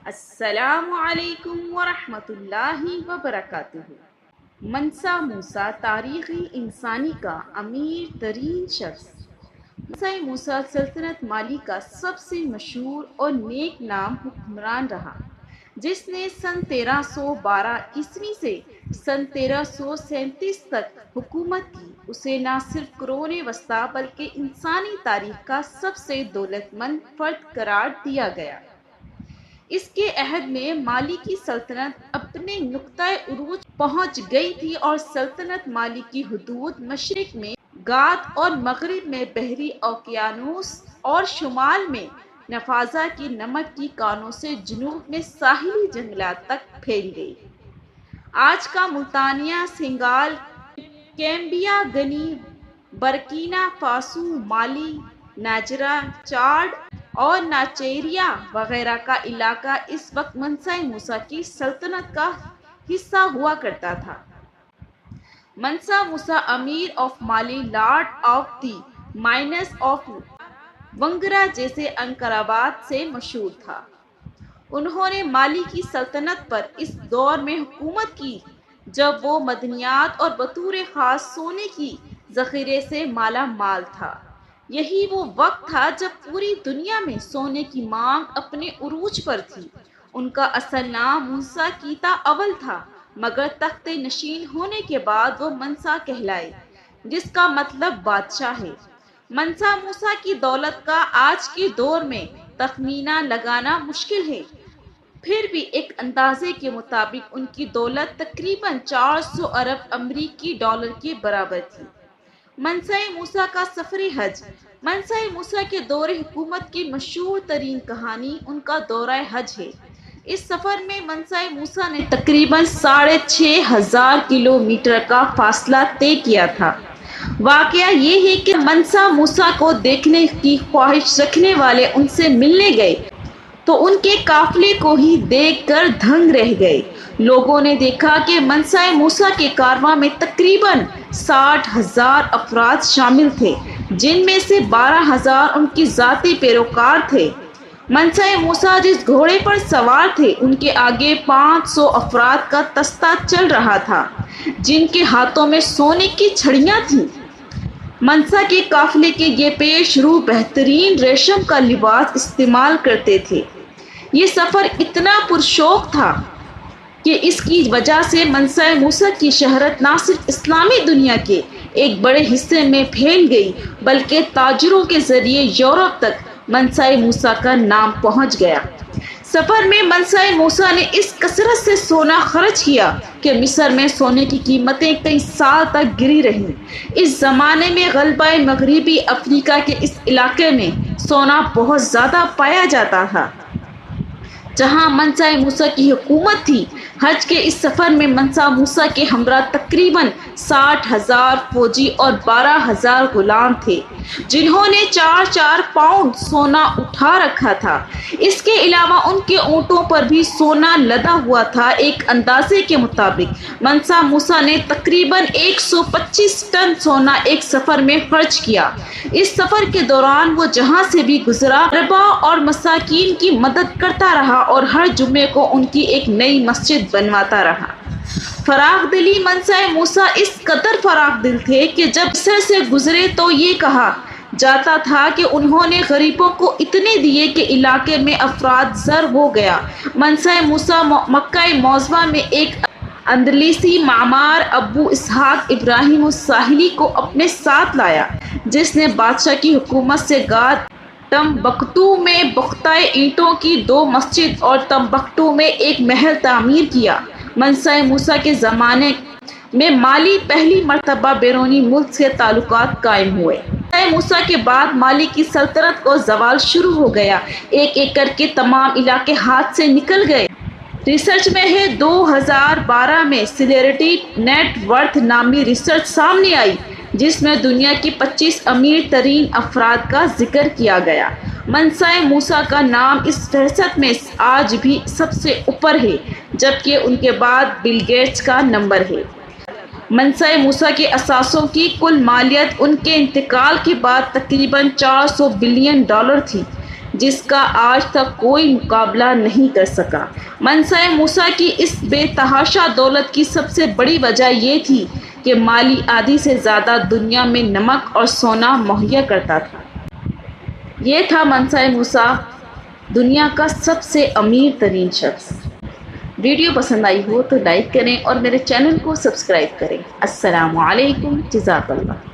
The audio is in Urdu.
السلام علیکم ورحمۃ اللہ وبرکاتہ۔ منسا موسیٰ تاریخی انسانی کا امیر ترین شخص۔ منسا موسیٰ سلطنت مالی کا سب سے مشہور اور نیک نام حکمران رہا، جس نے سن 1312 عیسوی سے سن 1337 تک حکومت کی۔ اسے نہ صرف قرون وسطیٰ بلکہ انسانی تاریخ کا سب سے دولت مند فرد قرار دیا گیا۔ اس کے عہد میں مالی کی سلطنت اپنے نقطۂ عروج پہنچ گئی تھی اور سلطنت مالی کی حدود مشرق میں گاد اور مغرب میں بحری اوقیانوس اور شمال میں نفاذا کی نمک کی کانوں سے جنوب میں ساحلی جنگلات تک پھیل گئی۔ آج کا مورطانیہ، سینگال، گیمبیا، گنی، برکینا فاسو، مالی، نائجر، چاڈ اور نائجیریا وغیرہ کا علاقہ اس وقت منسا موسیٰ کی سلطنت کا حصہ ہوا کرتا تھا۔ Mansa Musa emir of Mali, lord of the mines of Wangara جیسے انقلابات سے مشہور تھا۔ انہوں نے مالی کی سلطنت پر اس دور میں حکومت کی جب وہ معدنیات اور بطور خاص سونے کی ذخیرے سے مالا مال تھا۔ یہی وہ وقت تھا جب پوری دنیا میں سونے کی مانگ اپنے عروج پر تھی۔ ان کا اصل نام موسیٰ کیتا اول تھا، مگر تخت نشین ہونے کے بعد وہ منسا کہلائے، جس کا مطلب بادشاہ ہے۔ منسا موسیٰ کی دولت کا آج کے دور میں تخمینہ لگانا مشکل ہے، پھر بھی ایک اندازے کے مطابق ان کی دولت تقریباً 400 ارب امریکی ڈالر کے برابر تھی۔ منسا موسیٰ کا سفر حج۔ منسا موسیٰ کے دور حکومت کی مشہور ترین کہانی ان کا دورہ حج ہے۔ اس سفر میں منسا موسیٰ نے تقریباً 6500 کلومیٹر کا فاصلہ طے کیا تھا۔ واقعہ یہ ہے کہ منسا موسیٰ کو دیکھنے کی خواہش رکھنے والے ان سے ملنے گئے تو ان کے قافلے کو ہی دیکھ کر دنگ رہ گئے۔ لوگوں نے دیکھا کہ منسا موسیٰ کے کارواں میں تقریباً 60,000 افراد شامل تھے، جن میں سے 12,000 ان کے ذاتی پیروکار تھے۔ منسا موسیٰ جس گھوڑے پر سوار تھے، ان کے آگے 500 افراد کا دستہ چل رہا تھا، جن کے ہاتھوں میں سونے کی چھڑیاں تھیں۔ منسا کے قافلے کے یہ پیش رو بہترین ریشم کا لباس استعمال کرتے تھے۔ یہ سفر اتنا پرشوق تھا کہ اس کی وجہ سے منسا موسیٰ کی شہرت نہ صرف اسلامی دنیا کے ایک بڑے حصے میں پھیل گئی بلکہ تاجروں کے ذریعے یورپ تک منسا موسیٰ کا نام پہنچ گیا۔ سفر میں منسا موسیٰ نے اس کثرت سے سونا خرچ کیا کہ مصر میں سونے کی قیمتیں کئی سال تک گری رہیں۔ اس زمانے میں غلبہ مغربی افریقہ کے اس علاقے میں سونا بہت زیادہ پایا جاتا تھا، جہاں منسا موسیٰ کی حکومت تھی۔ حج کے اس سفر میں منسا موسیٰ کے ہمراہ تقریباً 60,000 فوجی اور 12,000 غلام تھے، جنہوں نے 4 پاؤنڈ سونا اٹھا رکھا تھا۔ اس کے علاوہ ان کے اونٹوں پر بھی سونا لدا ہوا تھا۔ ایک اندازے کے مطابق منسا موسیٰ نے تقریباً 125 ٹن سونا ایک سفر میں خرچ کیا۔ اس سفر کے دوران وہ جہاں سے بھی گزرا غربا اور مساکین کی مدد کرتا رہا اور ہر جمعے کو ان کی ایک نئی مسجد بنواتا رہا۔ فراخ دلی۔ منسا موسیٰ اس قدر فراخ دل تھے کہ جب مصر سے گزرے تو یہ کہا جاتا تھا کہ انہوں نے غریبوں کو اتنے دیے کہ علاقے میں افراد زر ہو گیا۔ منسا موسیٰ مکہ معظمہ میں ایک اندلسی معمار ابو اسحاق ابراہیم الساحلی کو اپنے ساتھ لایا، جس نے بادشاہ کی حکومت سے گاد ٹمبکٹو میں پختہ اینٹوں کی 2 مسجد اور ٹمبکٹو میں ایک محل تعمیر کیا۔ منسا موسیٰ کے زمانے میں مالی پہلی مرتبہ بیرونی ملک سے تعلقات قائم ہوئے۔ منسا موسیٰ کے بعد مالی کی سلطنت کو زوال شروع ہو گیا۔ ایک ایک کر کے تمام علاقے ہاتھ سے نکل گئے۔ ریسرچ میں ہے 2012 میں سیلیبریٹی نیٹ ورتھ نامی ریسرچ سامنے آئی، جس میں دنیا کی 25 امیر ترین افراد کا ذکر کیا گیا۔ منسا موسیٰ کا نام اس فہرست میں آج بھی سب سے اوپر ہے، جبکہ ان کے بعد بل گیٹس کا نمبر ہے۔ منسا موسیٰ کے اثاثوں کی کل مالیت ان کے انتقال کے بعد تقریباً 400 بلین ڈالر تھی۔ جس کا آج تک کوئی مقابلہ نہیں کر سکا۔ منصع موسیٰ کی اس بے تحاشا دولت کی سب سے بڑی وجہ یہ تھی کہ مالی آدھی سے زیادہ دنیا میں نمک اور سونا مہیا کرتا تھا۔ یہ تھا منصع موسیٰ، دنیا کا سب سے امیر ترین شخص۔ ویڈیو پسند آئی ہو تو لائک کریں اور میرے چینل کو سبسکرائب کریں۔ السلام علیکم، جزاک اللہ۔